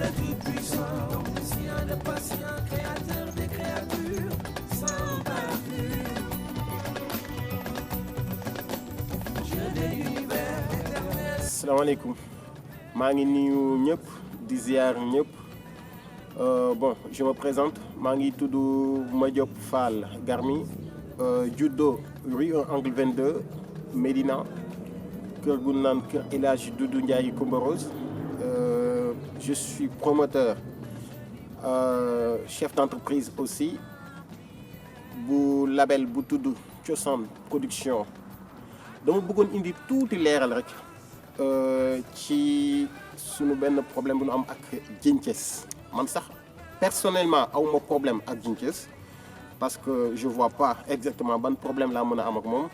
le Tout-Puissant, omniscient, le patient, créateur des créatures, sans bavure. Dieu de l'univers éternel. Salaamaaleykum maa ngi nuyu ñëpp di ziar ñëpp bon je me présente maa ngi tudd Madiop Fall Garmi judo rue 1 angle 22 Médina kër gu naan kër El Hadj Doudou Ndiaye Coumba Rose je suis promoteur chef d'entreprise aussi bu label bu tudd Cosaan Production dama bëggoon indi tuuti leeral rek ci sunu benn problème bu ñu am ak Djinthiès man sax personnellement awma problème ak Djinthiès parce que je vois pas exactement ban problème laa mën a am ak moom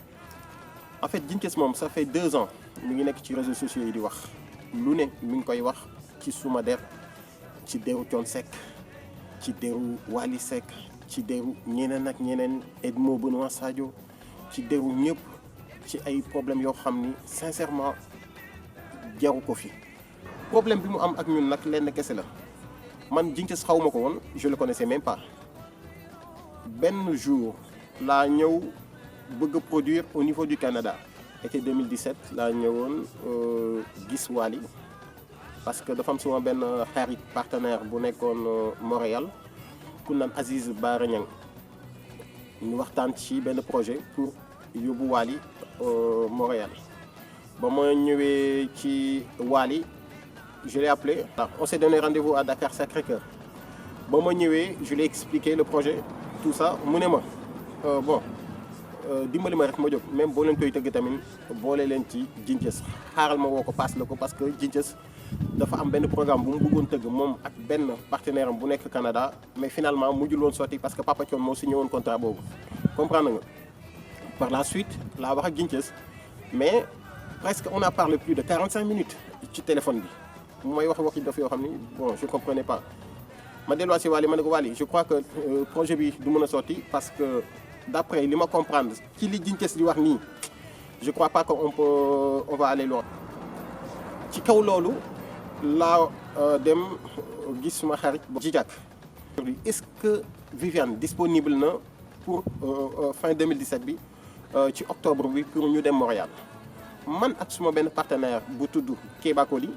en fait Djinthiès moom ça fait 2 ans mi ngi nekk ci réseaux sociaux yi di wax lu ne mi ngi koy wax ci suma der ci deru Thione Seck ci deru Wally Seck ci deru ñeneen ak ñeneen Edmo Benoît Sadio ci deru ñëpp ci ay problèmes yoo xam ni sincèrement jaru ko fi problème bi mu am ak ñun nag lenn kese la man Djinthiès xaw ma ko woon je le connaissais même pas benn jour laa ñëw bëgg a produire au niveau du Canada été 2017 laa ñëwoon gis Wally parce que dafa am suma benn xarit partenaire bu nekkoon Montréal ku naan Aziz Bara Niang ñu waxtaan ci benn projet pour yóbbu Wally Montréal ba ma ñëwee ci Wally je l'ai appelé on s'est donné rendez-vous à Dakar Sacré-Cœur ba ma ñëwee je l'ai expliqué le projet tout ça mu ne ma bon dimbali ma rek ma jóg même boo leen koy tëgg tamit boole leen ci Djinthiès xaaral ma woo ko paas la ko parce que Djinthiès dafa am benn programme bu mu bëggoon tëgg moom ak benn partenaire am bu nekk Canada mais finalement mujjul woon sotti parce que Papa Thione moo signé woon contrat boobu comprendre nga par la suite laa wax ak Djinthiès mais presque on a parlé plus de 45 minutes ci téléphone bi mu may wax waxi daf yoo xam ni bon je comprenais pas ma delluwaat si Wally ma ne ko Wally je crois que projet bi du mën a sotti parce que d'après li ma comprendre ci li Djinthiès di wax nii je crois pas que on va aller loin ci kaw loolu laa dem gis suma xarit Djidiack est-ce que Viviane disponible na pour fin 2017 bi ci octobre bi pour ñu dem Montréal man ak suma benn partenaire bu tudd Kéba Koli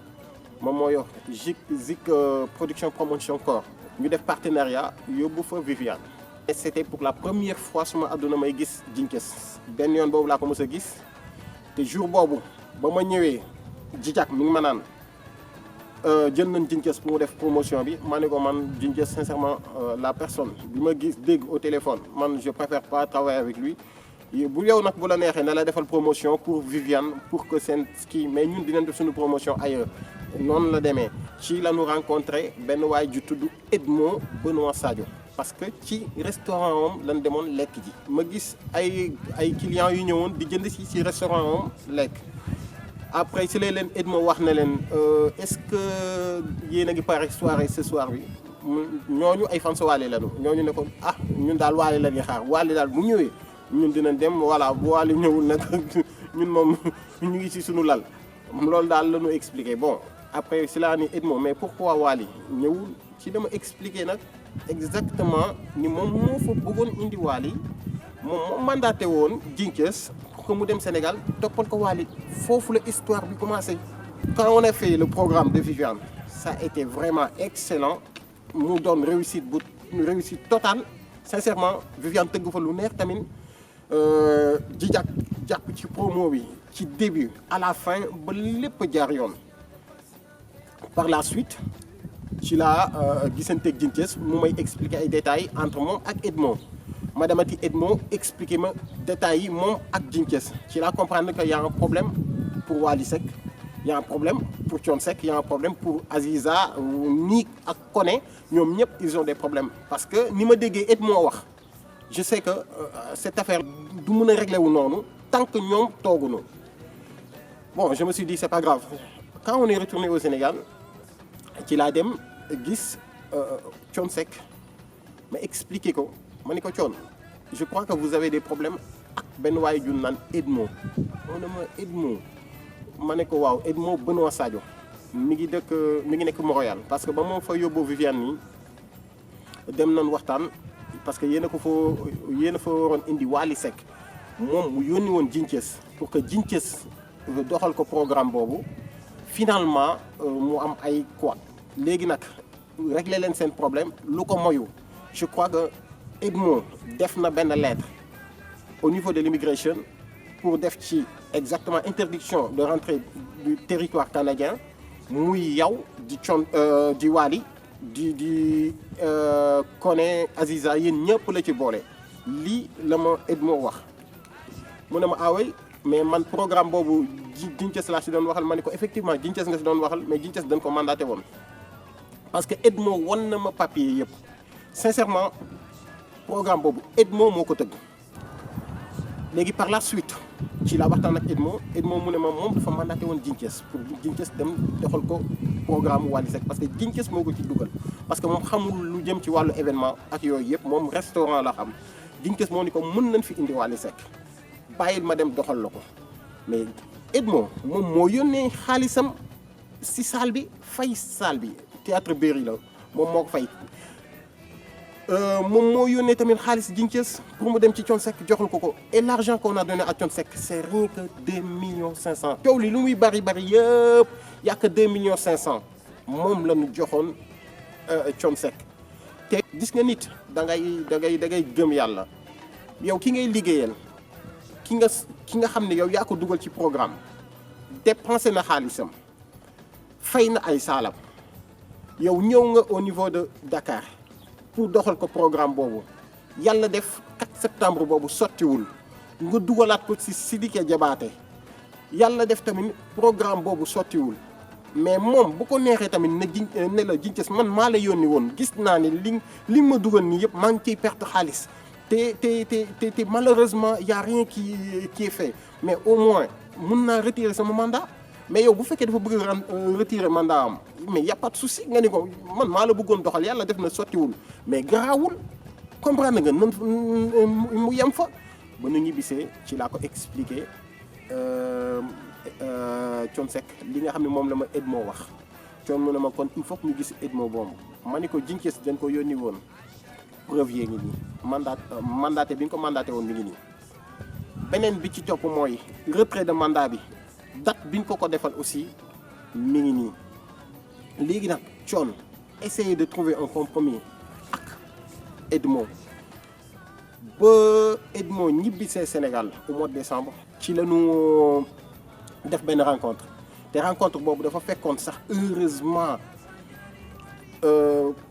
moom moo yor Zik production promotion corps ñu def partenariat yóbbu fa Viviane et c'était pour la première fois suma àdduna may gis Djinthiès benn yoon boobu laa ko mës a gis te jour boobu ba ma ñëwee Djidiack mi ngi ma naan jël nañ Djinthiès pour mu def promotion bi ma ne ko man Djinthiès sincèrement la personne bi ma gis dégg au téléphone man je préfère pas travailler avec lui bu yow nag bu la neexee na la defal promotion pour Viviane pour que seen ski mais ñun dinañ def suñu promotion ailleurs noonu la demee ci la ñu rencontré benn waay ju tudd Edmo Benoît Sadio parce que ci restaurant am lan demoon lekk ji ma gis ay clients yu ñëwoon di jënd ci restaurant am lekk après si lay leen Edmo wax na leen est-ce que yéen a ngi pare soirée ce soir bi ñooñu ay fans Wally lañu ñooñu ne ko ah ñun daal Wally la ñuy xaar Wally daal bu ñëwee ñun dinañ dem voilà bu Wally ñëwul nag ñun moom ñu ngi ci suñu lal loolu daal la ñu expliqué bon après si laa ni Edmo mais pourquoi Wally ñëwul ci dama expliqué nag exactement ni moom moo fa bëggoon indi Wally moom moo mandaté woon Djinthiès pour que mu dem Sénégal toppal ko Wally foofu la histoire bi commencé. Quand on a fait le programme de Viviane ça a été vraiment excellent mu doon réussite totale sincèrement Viviane tëgg fa lu neex tamit Djidiack jàpp ci promo bi ci début à la fin ba lépp jaar yoon par la suite ci laa gisanteeg Djinthiès mu may expliquer ay détails entre moom ak Edmo ma demati Edmo expliquer ma détails yi moom ak Djinthiès ci laa comprendre que y a un problème pour Wally Seck y a un problème pour Thione Seck y a un problème pour Aziza Nick ak Koné ñoom ñëpp ils ont des problèmes parce que ni ma déggee Edmo wax je sais que cette affaire du mën a régler wu noonu tant que ñoom tooguñu bon je me suis dit c'est pas grave quand on est retourné au Sénégal ci laa dem gis Thione Seck ma expliqué ko ma ne ko Thione je crois que vous avez des problèmes ak benn waay ju naan Edmo on ne ma Edmo ma ne ko waaw Edmo Benoît Sadio mi ngi nekk Montréal parce que ba moo fa yóbbu Viviane nii dem nañ waxtaan parce que yéen a fa waroon indi Wally Seck moom mu yónni woon Djinthiès pour que Djinthiès doxal ko programme boobu finalement mu am ay quoi léegi nag régler leen seen problème lu ko moyu je crois que Edmo def na benn lettre au niveau de l'immigration pour def ci exactement interdiction de rentrée du territoire canadien muy yow di Wally di Koné Aziza yéen ñëpp la ci boole lii la ma Edmo wax mu ne ma away mais man programme boobu Djinthiès laa si doon waxal ma ne ko effectivement Djinthiès nga si doon waxal mais Djinthiès dañ ko mandaté woon parce que Edmo won na ma papier yëpp sincèrement programme boobu Edmo moo ko tëgg léegi par la suite ci laa waxtaan ak Edmo mu ne ma moom dafa mandaté woon Djinthiès pour Djinthiès dem doxal ko programme Wally Seck parce que Djinthiès moo ko ci dugal parce que moom xamul lu jëm ci wàllu événement ak yooyu yëpp moom restaurant la xam Djinthiès moo ni ko mën nañ fi indi Wally Seck bàyyil ma dem doxal la ko mais Edmo moom moo yónnee xaalisam si salle bi fay salle bi théâtre Berry la moom moo ko fay moom moo yónnee tamit xaalis Djinthiès pour mu dem ci Thione Seck joxal ko et l'argent qu'on a donné à Thione Seck c'est rien que 2 millions 500 coow li lu muy bari yëpp y a que 2 millions 500 moom la ñu joxoon Thione Seck te gis nga nit da ngay gëm yàlla yow ki ngay liggéeyal ki nga xam ne yow yaa ko dugal ci programme dépensé na xaalisam fay na ay saalam yow ñëw nga au niveau de Dakar pour doxal ko programme boobu yàlla def 4 septembre boobu sottiwul nga dugalaat ko ci Sidiki Diabaté yàlla def tamit programme boobu sottiwul mais moom bu ko neexee tamit ne la Djinthiès man maa la yónni woon gis naa ne li ma dugal nii yëpp maa ngi ciy perte xaalis te malheureusement y a rien qui est fait mais au moins mun naa retirer sama mandat mais yow bu fekkee dafa bëgg retirer mandat am mais y a pas de souci nga ni ko man maa la bëggoon doxal yàlla def na sottiwul mais garaawul comprendre nga nan mu yem fa ba nu ñibbisee ci laa ko expliquer Thione Seck li nga xam ne moom la ma Edmo wax Thione mu ne ma kon il faut que ñu gis Edmo boobu ma ni ko Djinthiès dañ ko yónni woon preuve yee ngi nii mandaté bi ñu ko mandaté woon mi ngi nii beneen bi ci topp mooy retrait de mandat bi date bi ñu ko defal aussi mi ngi nii léegi nag Thione essayer de trouver un compromis ak Edmo ba Edmo ñibbisee Sénégal au mois de décembre ci la ñu def benn rencontre te rencontre boobu dafa fekkoon sax heureusement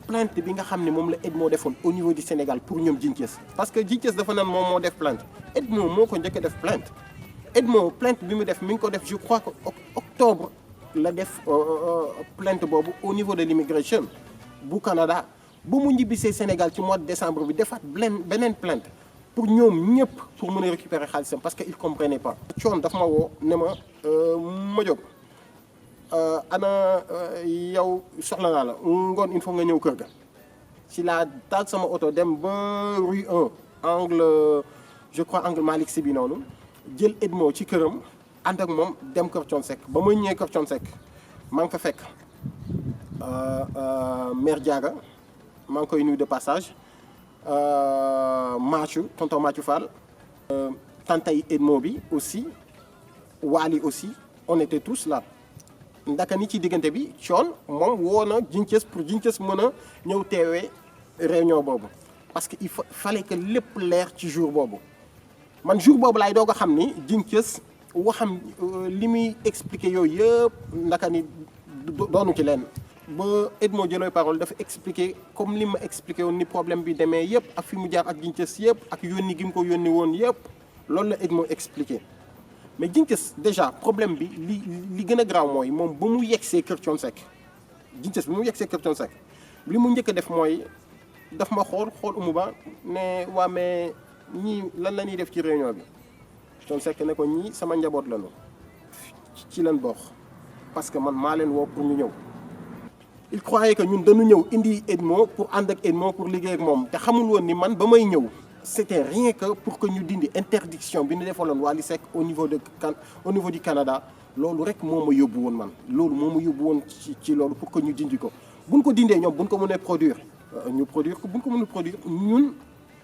plainte bi nga xam ne moom la Edmo defoon au niveau du Sénégal pour ñoom Djinthiès parce que Djinthiès dafa naan moom moo def plainte Edmo moo ko njëkk a def plainte Edmo plainte bi mu def mi ngi ko def je crois que octobre la def plainte boobu au niveau de l'immigration bu Canada ba mu ñibbisee Sénégal ci mois de décembre bi defaat beneen plainte pour ñoom ñëpp pour mën a récupérer xaalisam parce que il comprenait pas. Thione daf ma woo ne ma jóg ana yow soxla naa la ngoon il faut nga ñëw kër ga ci laa taal sama oto dem ba rue 1 angle je crois angle Malick Sy bi noonu jël Edmo ci këram ànd ak moom dem kër Thione Seck ba ma ñëwee kër Thione Seck maa ngi fa fekk mère Diaga maa ngi koy nuyu de passage Mathieu tonton Mathieu Fall tantay Edmo bi aussi Wally aussi on était tous là ndaka ni ci diggante bi Thione moom woo na Djinthiès pour Djinthiès mën a ñëw teewee réunion boobu parce que il fallait que lépp leer ci jour boobu man jour boobu laay doog a xam ni Djinthiès waxam li muy expliquer yooyu yëpp ndaka ni doonu ci leen ba Edmo jëlooy parole dafa expliquer comme li ma expliqué woon ni problème bi demee yëpp ak fi mu jaar ak Djinthiès yëpp ak yónni gi mu ko yónni woon yëpp loolu la Edmo expliqué mais Djinthiès déjà problème bi li gën a graaw mooy moom ba mu yegsee kër Thione Seck Djinthiès ba mu yegsee kër Thione Seck li mu njëkk a def mooy daf ma xool Oumou Ba ne waa mais ñii lan la ñuy def ci réunion bi Thione Seck ne ko ñii sama njaboot lañu ci leen bokk parce que man maa leen woo pour ñu ñëw. il croyait que ñun dañu ñëw indi Edmo pour ànd ak Edmo pour liggéey ak moom te xamul woon ni man ba may ñëw c'était rien que pour que ñu dindi interdiction bi ñu defaloon Wally Seck au niveau du Canada loolu rek moo ma yóbbu woon man loolu moo ma yóbbu woon ci loolu pour que ñu dindi ko buñ ko dindee ñoom buñ ko mënee produire ñu produire ko buñ ko mënee produire ñun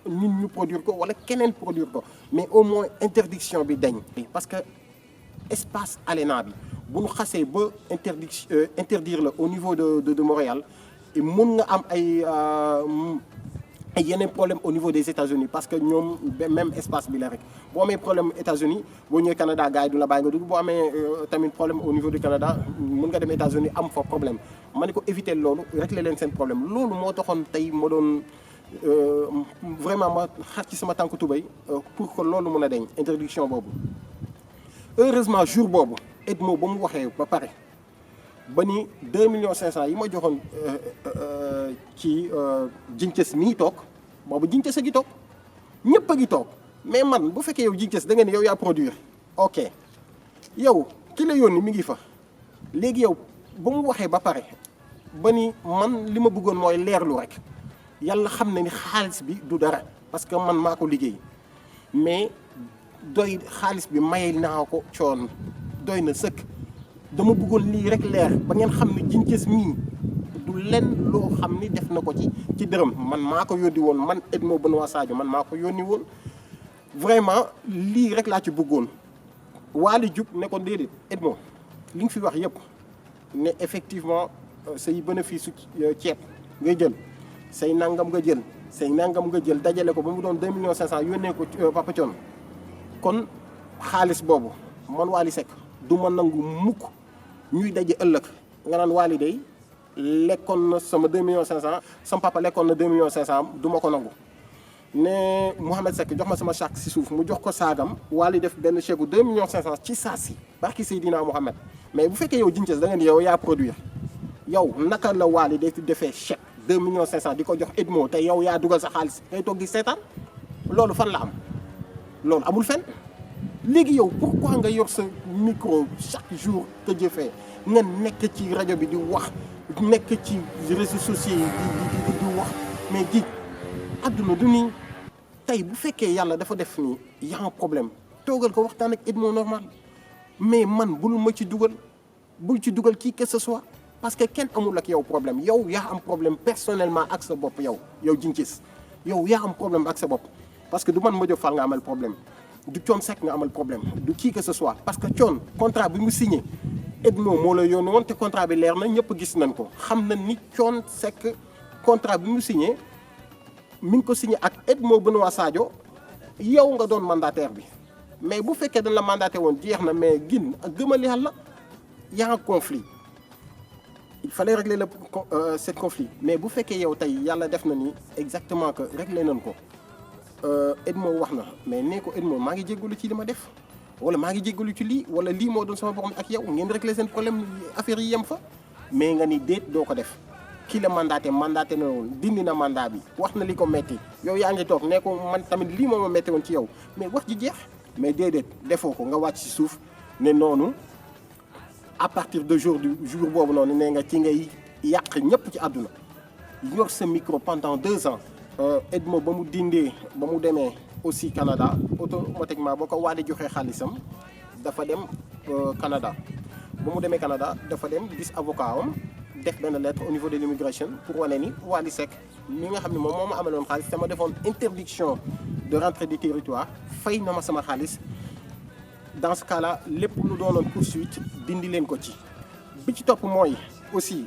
ñu produire ko wala keneen produire ko mais au moins interdiction bi dañ parce que espace ALENA bi bu ñu xasee ba interdire la au niveau de Montréal mun nga am ay yeneen problème au niveau des États-Unis parce que ñoom même espace bi la rek boo amee problème États-Unis boo ñëwee Canada gars yi du la bàyyi nga dugg boo amee tamit problème au niveau du Canada mun nga dem États-Unis am fa problème ma ne ko éviter loolu régler leen seen problème loolu moo taxoon tey ma doon vraiment ma xar ci sama tànku tubéy pour que loolu mun a deñ interdiction boobu heureusement jour boobu Edmo ba mu waxee ba pare ba ni 2 millions 500 yi ma joxoon ci Jinces mii toog boobu Jinces a ngi toog ñëpp a ngi toog mais man bu fekkee yow Jinces da nga ne yow yaa produire ok yow ki la yónni mi ngi fa léegi yow ba mu waxee ba pare ba ni man li ma bëggoon mooy leerlu rek yàlla xam na ni xaalis bi du dara parce que man maa ko liggéey mais doy xaalis bi mayel naa ko coon doy na sëkk dama bëggoon lii rek leer ba ngeen xam ne Jinces mii du lenn loo xam ni def na ko ci dërëm man maa ko yónni woon man Edmo Benoît Sadio man maa ko yónni woon vraiment lii rek laa ci bëggoon Waly jug ne ko déedéet Edmo li nga fi wax yëpp ne effectivement say bénéfice ceeb ngay jël say nangam nga jël say nangam nga jël dajale ko ba mu doon 2 millions 500 yónnee ko Papa Thione kon xaalis boobu man Wally Seck du ma nangu mukk ñuy daje ëllëg nga naan Wally day lekkoon na sama 2 millions 500 sama papa lekkoon na 2 millions 500 du ma ko nangu ne Mouhamed Seck jox ma sama chèque si suuf mu jox ko saagam Wally def benn chèque bu 2 millions 500 ci saa si barki Seydina Mouhamed mais bu fekkee yow Jinces da nga ni yow yaa produire yow naka la Wally day defee chèque 2 millions 500 di ko jox Edmo te yow yaa dugal sa xaalis ngay toog di seetaan loolu fan la am loolu amul fenn léegi yow pourquoi nga yor sa micro chaque jour que jëfee nga nekk ci rajo bi di wax nekk ci réseaux sociaux yi di wax mais di àdduna du nii tey bu fekkee yàlla dafa def ni y a un problème toogal ko waxtaan ak Edmo normal mais man bul ma ci dugal bul ci dugal qui que ce soit parce que kenn amul ak yow problème yow yaa am problème personnellement ak sa bopp yow Jinces yow yaa am problème ak sa bopp parce que du man Madiop Fall nga amal problème du Thione Seck nga amal problème du qui que ce soit parce que Thione contrat bi mu signé Edmo moo la yónni woon te contrat bi leer na ñëpp gis nañ ko xam na ni Thione Seck contrat bi mu signé mi ngi ko signé ak Edmo Benoît Sadio yow nga doon mandataire bi mais bu fekkee dañ la mandaté woon jeex na mais gin ak gëmal yàlla y a un conflit il fallait régler ce conflit mais bu fekkee yow tey yàlla def na ni exactement que réglé nañ ko Edmo wax na mais nee ko Edmo maa ngi jéggalu ci li ma def wala maa ngi jéggalu ci lii wala lii moo doon sama borom ak yow ngeen réglé seen problème affaire yi yem fa mais nga ni déet doo ko def kii la mandaté na woon dindi na mandat bi wax na li ko metti yow yaa ngi toog nee ko man tamit lii moo ma metti woon ci yow mais wax ji jeex mais déedéet defoo ko nga wàcc ci suuf ne noonu à partir de jour boobu noonu nee nga ci ngay yàq ñëpp ci àdduna yor sa micro pendant 2 ans Edmo ba mu dindee ba mu demee aussi Canada automatiquement boo ko Wally joxee xaalisam dafa dem Canada ba mu demee Canada dafa dem gis avocat am def benn lettre au niveau de l'immigration pour wane ni Wally Seck mi nga xam ne moom moo ma amaloon xaalis te ma defoon interdiction de rentrée du territoire fay na ma sama xaalis dans ce cas là lépp lu doonoon poursuite dindi leen ko ci bi ci topp mooy aussi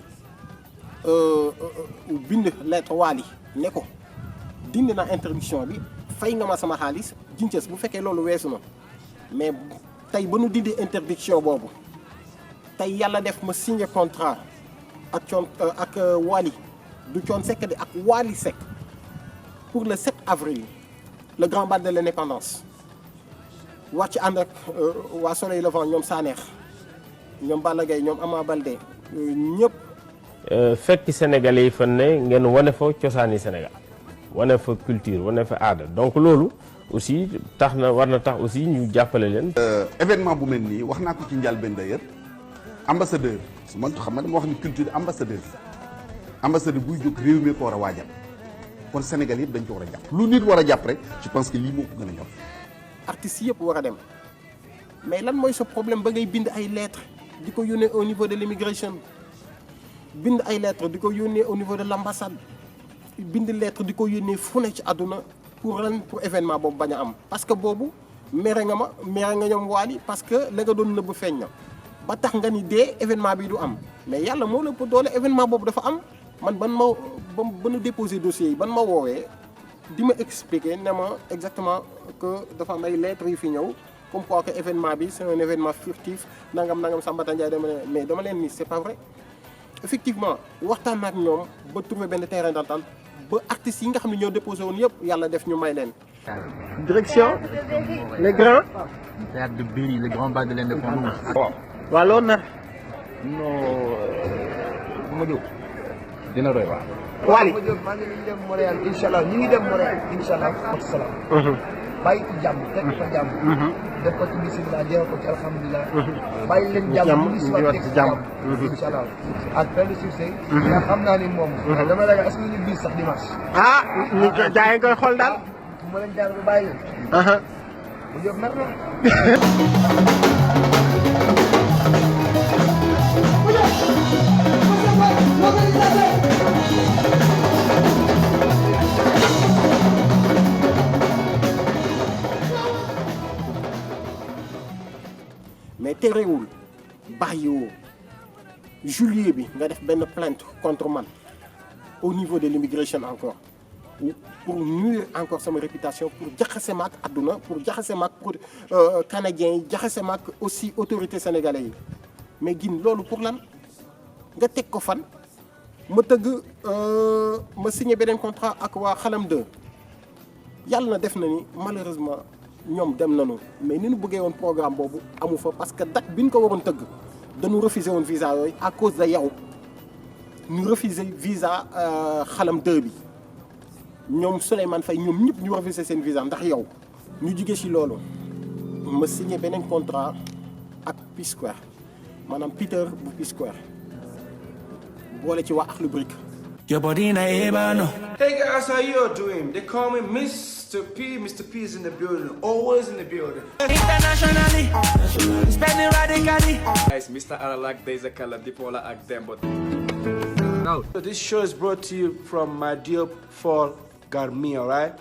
bind lettre Wally ne ko dindi na interdiction bi fay nga ma sama xaalis Jinces bu fekkee loolu weesu na mais tey ba nu dindi interdiction boobu tey yàlla def ma signé contrat ak Thione ak Wally du Thione Seck di ak Wally Seck pour le 7 avril le grand bal de l'indépendance wàcc ànd ak waa Soleil Levant ñoom Sanex ñoom Balla Gaye ñoom Ama Baldé ñëpp. fekk Sénégalais yi fan ne ngeen wane fa cosaani Sénégal wane fa culture wane fa aada donc loolu aussi tax na war na tax aussi ñu jàppale leen. événement bu mel nii wax naa ko ci njëlbéen d'ailleurs ambassadeur su ma xam nga dama wax ni culture ambassadeur buy jóg réew mi ko war a waajal kon Sénégal yëpp dañ ko war a jàpp lu nit war a jàpp rek je pense que lii moo ko gën a ñor. artistes yëpp war a dem mais lan mooy sa problème ba ngay bind ay lettres di ko yónnee au niveau de l'immigration bind ay lettres di ko yónnee au niveau de l'ambassade bind lettre di ko yónnee fu ne ci àdduna pour lan pour événement boobu bañ a am parce que boobu mere nga ñoom Wally parce que la nga doon nëbb feeñ na ba tax nga ni dee événement bi du am mais yàlla moo la ëpp doole événement boobu dafa am man ba nu déposer dossier yi ban ma woowee di ma expliquer ne ma exactement que dafa am ay lettres yu fi ñëw comme quoi que événement bi c'est un événement furtif nangam Sambata Ndiaye mais dama leen ni c'est pas vrai effectivement waxtaan ak ñoom ba trouver benn terrain d'entente ba artistes yi nga xam ne ñoo déposé woon yëpp yàlla def ñu may leen. Direction les grands. Théâtre de Berry, le grand bal de l'indépendance. waaw loolu na. ma jóg dina doy waar. Wally. maa ngi dem Montréal incha allah ñu ngi dem Montréal incha allah ak salaam. bàyyi ci jàmm teg ko jàmm. def ko ci bisimilah jeexal ko ci alhamdulilah. bàyyi leen jàmm ñu ngi si waat teg ci jàmm. incha allah ak plein de succès. ndax xam naa ni moom. dama ragal est-ce que ñu bis sax dimanche. ah ñu jaay koy xool daal. bu ma leen jaar ba bàyyi leen. bu jóg mer na. mais terewul bàyyiwoo juillet bi nga def benn plainte contre man au niveau de l'immigration encore pour nuire encore sama réputation pour jaxase ma ak àdduna pour jaxase ma ak canadiens yi jaxase ma ak aussi autorités sénégalais yi mais gin loolu pour lan nga teg ko fan ma tëgg ma signé beneen contrat ak waa Xalam 2 yàlla na def na ni malheureusement ñoom dem nañu mais ni ñu bëggee woon programme boobu amu fa parce que date bi ñu ko waroon tëgg dañu refusé woon visa yooyu à cause de yow ñu refusé visa Xalam 2 bi ñoom Souleymane Faye ñoom ñëpp ñu refusé seen visa ndax yow ñu jugee ci loolu ma signé beneen contrat ak P-Square maanaam Peter bu P-Square boole ci waa Akhlou Brick. Your body na ebano. Hey guys, how you doing? They call me Mr. P. Mr. P is in the building, always in the building. Internationally, spending radically. Guys, Mr. Aralak, there's a color Dipola ak them, but now this show is brought to you from my dear Paul Garmi, alright?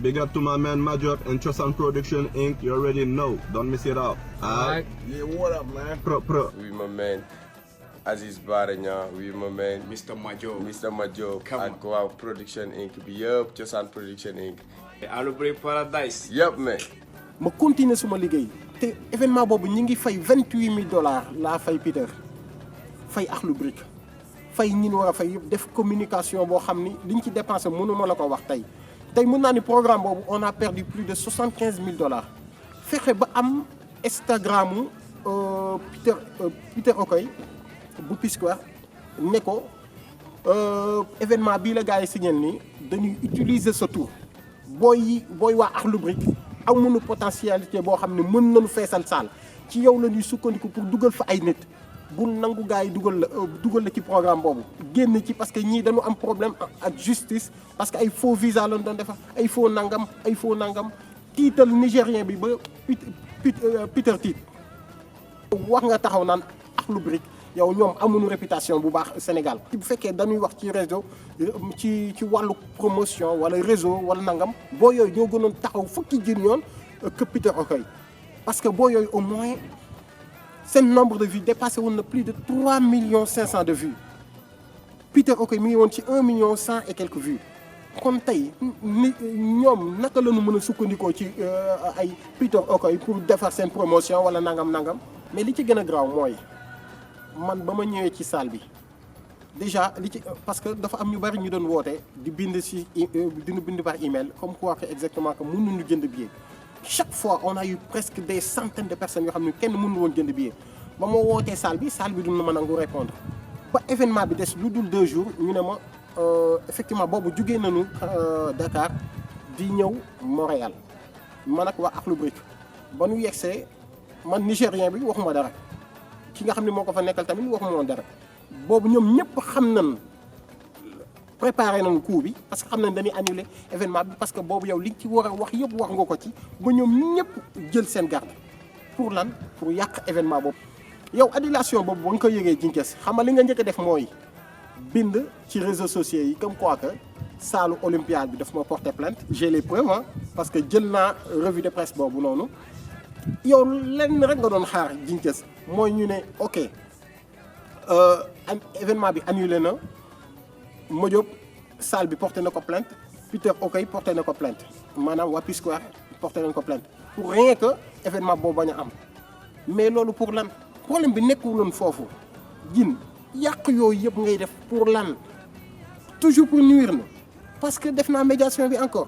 Big up to my man Majop and Chosan Production Inc. You already know. Don't miss it out. Alright? Yeah, what up, man? Pro. Oui, my man. Aziz Baragna, oui, my man. Mr. Majo. Mr. Majo. Come on. Ak waa Production Inc. bi yëpp Chosan Production Inc. Akhlou Brick Paradise. Yëpp, man. ma continuer suma liggéey te événement boobu ñi ngi fay $28,000 laa fay Peter fay Akhlou Brick fay ñi ñu war a fay yëpp def communication boo xam ni liñ ci dépensé mënuma la ko wax tey mën naa ni programme boobu on a perdu plus de $75,000 fexe ba am Instagramu Peter Okoye bu P-Square ne ko événement bii la gars yi signal nii dañuy utiliser sa tour booy waa Akhlou Brick amuñu potentialité boo xam ne mën nañu feesal saal ci yow la ñuy sukkandiku pour dugal fa ay nit bu nangu gars yi dugal la ci programme boobu génn ci parce que ñii dañu am problème ak justice parce que ay faux visa lañ doon defar ay faux nangam tiital nigérien bi ba Peter tiit wax nga taxaw naan Akhlou Brick yow ñoom amuñu réputation bu baax Sénégal bu fekkee dañuy wax ci réseau ci wàllu promotion wala réseau wala nangam boo yooyu ñoo gënoon taxaw fukki jën yoon que Peter Okoye parce que boo yooyu au moins seen nombre de vues dépassé woon na plus de 3,5 millions de vues Peter Okoye mi ngi woon ci 1,100,000 et quelques vues kon tey ni ñoom naka la ñu mën a sukkandikoo ci ay Peter Okoye pour defar seen promotion wala nangam mais li ci gën a graaw mooy man ba ma ñëwee ci salle bi déjà parce que dafa am ñu bari ñu doon woote di bind par email comme quoi que exactement que mënuñu jënd billet chaque fois on a eu presque des centaines de personnes yoo xam ne kenn mënu woon jënd billet ba ma wootee salle bi du ma nangu répondre ba événement bi des lu dul 2 jours ñu ne ma effectivement boobu jugee nañu Dakar di ñëw Montréal man ak waa Akhlou Brick ba ñu yegsee man nigérien bi waxuma dara ki nga xam ne moo ko fa nekkal tamit waxuma woon dara boobu ñoom ñëpp xam nañ préparé nañ coup bi parce que xam nañ dañuy annuler événement bi parce que boobu yow li ci war a wax yëpp wax nga ko ci ba ñoom ñëpp jël seen garde pour lan pour yàq événement boobu. yow annulation boobu ba nga ko yëgee Djinguiss xam nga li nga njëkk a def mooy bind ci réseaux sociaux yi comme quoi que saalu olympiade bi daf ma porter plainte j'ai les preuves parce que jël naa revue de presse boobu noonu yow lenn rek nga doon xaar Djinguiss mooy ñu ne ok événement bi annulé na Madiop salle bi porté na ko plainte Peter Okoye porté na ko plainte maanaam waa P-Square porté nañ ko plainte pour rien que événement boobu bañ a am mais loolu pour lan problème bi nekkuloon foofu jin yàq yooyu yëpp ngay def pour lan toujours pour nuire na parce que def naa médiation bi encore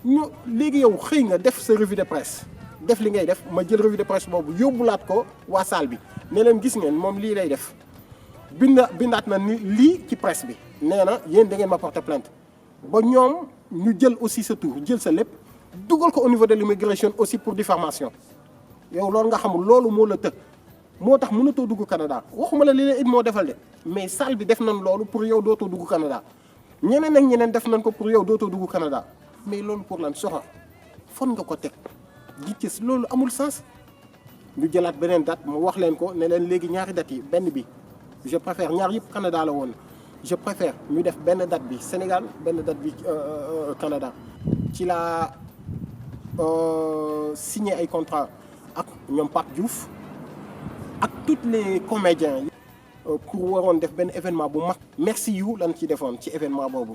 ñu léegi yow xëy nga def sa revue de presse def li ngay def ma jël revue de presse boobu yóbbulaat ko waa salle bi ne leen gis ngeen moom lii lay def bindaat na ni lii ci presse bi nee na yéen da ngeen ma porter plainte ba ñoom ñu jël aussi sa tour jël sa lépp dugal ko au niveau de l'immigration aussi pour diffamation yow loolu nga xamul loolu moo la të moo tax mënatoo dugg Canada waxuma la li leen it moo defal de mais salle bi def nañ loolu pour yow dootoo dugg Canada ñeneen ak ñeneen def nañ ko pour yow dootoo dugg Canada mais loolu pour lan soxor fon nga ko teg Djinguiss loolu amul sens ñu jëlaat beneen date mu wax leen ko ne leen léegi ñaari dates yi benn bi je préfère ñaar yëpp Canada la woon je préfère ñu def benn date bi Sénégal benn date bi Canada ci la signé ay contrat ak ñoom Pape Diouf ak tous les comédiens pour waroon def benn événement bu mag merci you lan ci defoon ci événement boobu.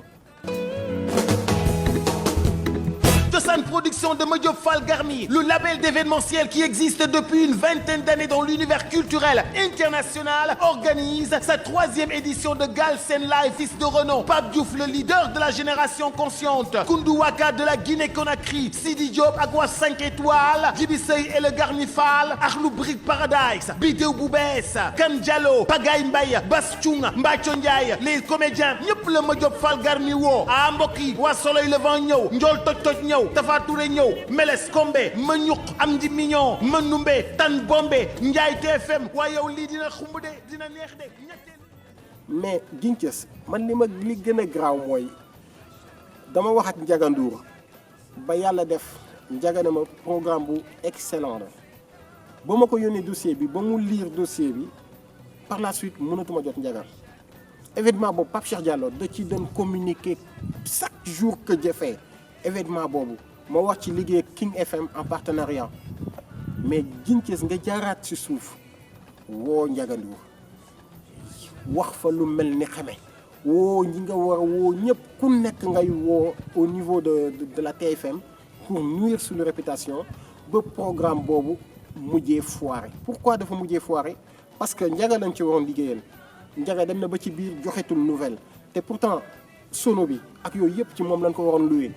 Cosaan Production de Madiop Fall Garmi, le label d'événementiel qui existe depuis une vingtaine d'années dans l'univers culturel international, organise sa 3e édition de Galsen Live, fils de renom. Pape Diouf, le leader de la génération consciente. Koundou Waka de la Guinée-Conakry. Sidi Diop ak waa 5 étoiles. Djibi Sey et le Garmi Fall. Akhlou Brick Paradise. Bidéo Boubès. Kan Diallo. Pagaye Mbaye. Bass Thioung. Mbathio Ndiaye. Les comédiens ñëpp la Madiop Fall Garmi woo. ah mbokk yi waa Soleil Levant ñëw. Ndiol Toj Toj ñëw. Tafa Touré ñëw Meles Kombe Mañuk Amdi Mignon Manumbe Tan Bombe Ndiaye TFM waaye yow lii dina xumb de dina neex de mais Djinguiss man li gën a graaw mooy dama wax ak Ndiaga Ndour ba yàlla def Ndiaga ne ma programme bu excellent la ba ma ko yónnee dossier bi ba mu lire dossier bi par la suite mënatuma jot Ndiaga événement boobu Pape Cheikh Diallo da ci doon communiquer chaque jour que jëfee événement boobu moo wax ci liggéey King FM en partenariat mais Djinguiss nga jaaraat ci suuf woo Ndiaga Ndour wax fa lu mel ni xame woo ñi nga war a woo ñëpp ku nekk ngay woo au niveau de la TFM pour nuire sur la réputation ba programme boobu mujjee foiré. Pourquoi dafa mujjee foiré parce que Ndiaga lañ ci waroon liggéeyal Ndiaga dem na ba ci biir joxetul nouvelle te pourtant sono bi ak yooyu yëpp ci moom lañ ko waroon loué.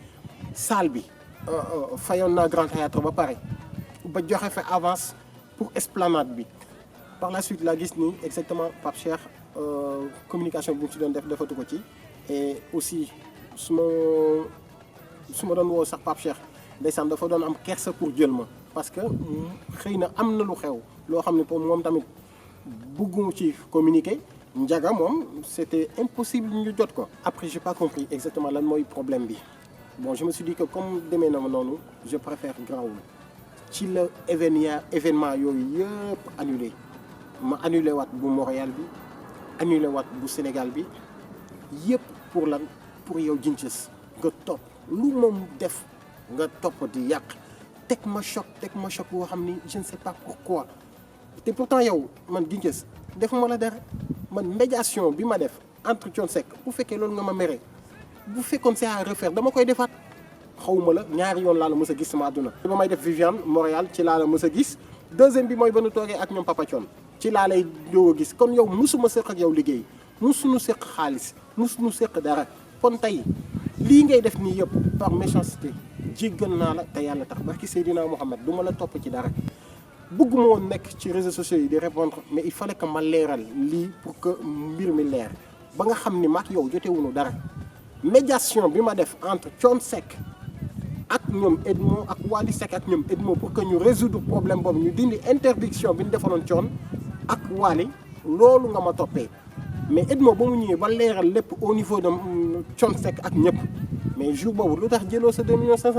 salle bi fayoon naa Grand Théâtre ba pare ba joxe fa avance pour esplanade bi par la suite laa gis ni exactement Pape Cheikh communication bi mu ci doon def defatu ko ci et aussi su ma doon woo sax Pape Cheikh ndeysaan dafa doon am kersa pour jël ma parce que xëy na am na lu xew loo xam ne pour moom tamit bëggumu ci communiquer Ndiaga moom c'était impossible ñu jot ko après j'ai pas compris exactement lan mooy problème bi. Bon, je me suis dit que comme demee na ma noonu je préfère grawul ci la événement yooyu yëpp annulé ma annulé waat bu Montréal bi annulé waat bu Sénégal bi yëpp pour lan pour yow Djinguiss nga topp lu moom def nga topp di yàq teg ma choc boo xam ni je ne sais pas pourquoi te pourtant yow man Djinguiss defuma la dara man médiation bi ma def entre Thione Seck bu fekkee loolu nga ma mere bu fekkoon c'est à refaire dama koy defaat xawma la ñaari yoon laa la mës a gis sama àdduna ba may def Viviane Montréal ci laa la mës a gis deuxième bi mooy ba nu toogee ak ñoom Papa Thione ci laa lay jóg a gis kon yow musuma séq ak yow liggéey musuñu séq xaalis musuñu séq dara kon tey lii ngay def nii yëpp par méchanceté jéggal naa la te yàlla tax barki Seydina Mohamed du ma la topp ci dara bëgguma woon nekk ci réseaux sociaux yi di répondre mais il fallait que ma leeral lii pour que mbir mi leer ba nga xam ni maak yow jotewuñu dara médiation bi ma def entre Thione Seck ak ñoom Edmo ak Wally Seck ak ñoom Edmo pour que ñu résoudre problème boobu ñu dindi interdiction bi ñu defaloon Thione ak Wally loolu nga ma toppee mais Edmo ba mu ñëwee ba leeral lépp au niveau de Thione Seck ak ñëpp mais jour boobu lu tax jëloo sa 2 500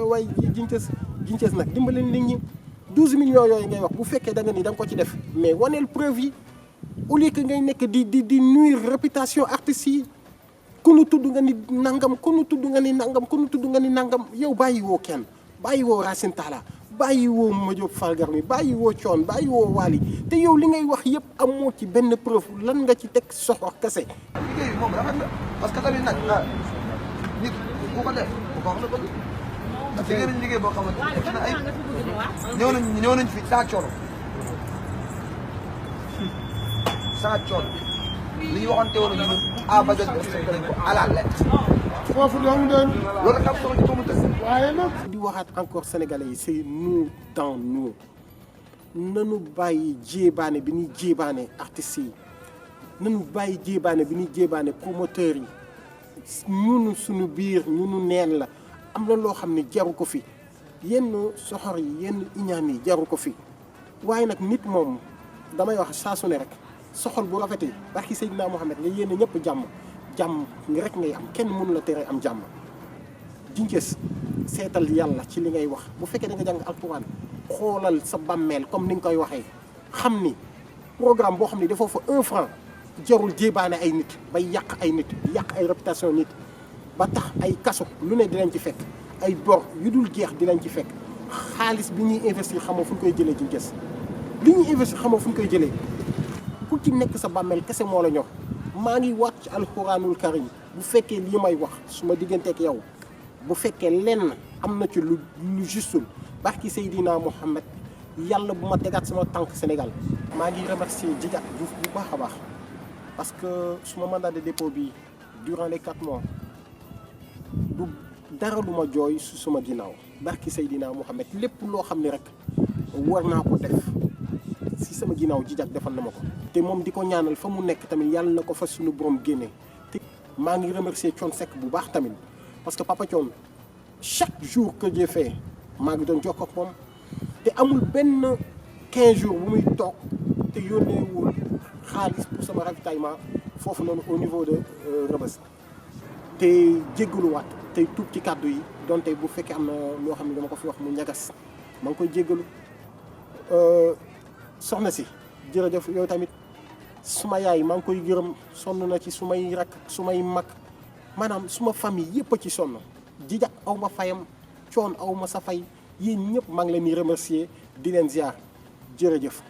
000 waaye Djinguiss nag dimbali nit ñi 12 millions yooyu ngay wax bu fekkee da nga ni da nga ko ci def mais waneel preuve yi au lieu que ngay nekk di nuire réputation artistes yi ku nu tudd nga ni nangam ku nu tudd nga ni nangam ku nu tudd nga ni nangam yow bàyyi woo kenn bàyyi woo Racine Talla bàyyi woo Madiop Fall Garmi bàyyi woo Thione bàyyi woo Wally te yow li ngay wax yëpp amoo ci benn preuve lan nga ci teg soxor kese. liggéey bi moom rafet na parce que tamit nag nit ku ko def bu ko wax la bëgg ndax liggéey nañ liggéey boo xamante ne ay ñëw nañ fi saa coono li ñu waxante woon ñun bagal respecté nañ ko à la lettre foofu doomu doon loolu am solo ci doomu tëdd waaye nag di waxaat encore sénégalais yi c'est nous dans nous nanu bàyyi jéebaane bi ñuy jéebaane artistes yi nanu bàyyi jéebaane bi ñuy jéebaane promoteurs yi ñunu suñu biir ñunu neen la am na loo xam ne jaru ko fi yenn soxor yi yenn iñaan yi jaru ko fi waaye nag nit moom damay wax saa su ne rek soxol bu rafetee barki Seydina Mohamed nga yéene ñëpp jàmm rek ngay am kenn mënu la tere am jàmm Djinguiss seetal yàlla ci li ngay wax bu fekkee da nga jàng alquran xoolal sa bàmmeel comme ni nga koy waxee xam ni programme boo xam ne dafoo fa 1 franc jarul jéebaane ay nit bay yàq ay nit yàq ay réputation nit ba tax ay kaso lu ne dinañ ci fekk ay bor yu dul jeex dinañ ci fekk xaalis bi ñuy investir xamoo fu ñu koy jëlee Djinguiss li ñuy investir xamoo fu ñu koy jëlee ku ci nekk sa bàmmeel kese moo la ñor maa ngi waat ci alxuraanul karim bu fekkee lii may wax su ma digganteek yow bu fekkee lenn am na ci lu justul barki Seydina Mohamed yàlla bu ma tegaat sama tànk Sénégal maa ngi remercier Djidiack Diouf bu baax a baax parce que suma mandat de dépôt bi durant les 4 mois du dara lu ma jooy su suma ginnaaw barki Seydina Mohamed lépp loo xam ne rek war naa ko def si sama ginnaaw Djidiack defal na ma ko te moom di ko ñaanal fa mu nekk tamit yàlla na ko fa suñu borom génne te maa ngi remercier Thione Seck bu baax tamit parce que Papa Thione chaque jour que j'ai fait maa ngi doon jokkoo ak moom te amul benn 15 jours bu muy toog te yónneewul xaalis pour sama ravitaillement foofu noonu au niveau de Rebeuss te jéggaluwaat tey tuub ci kàddu yi donte bu fekkee am na loo xam ne dama ko fi wax mu ñagas maa ngi koy jéggalu soxna si jërëjëf yow tamit suma yaay maa ngi koy gërëm sonn na ci sumay rak sumay mag maanaam suma famille yëpp a ci sonn Djidiack aw ma fayam Thione aw ma sa fay yéen ñëpp maa ngi leen di remercier di leen ziar jërëjëf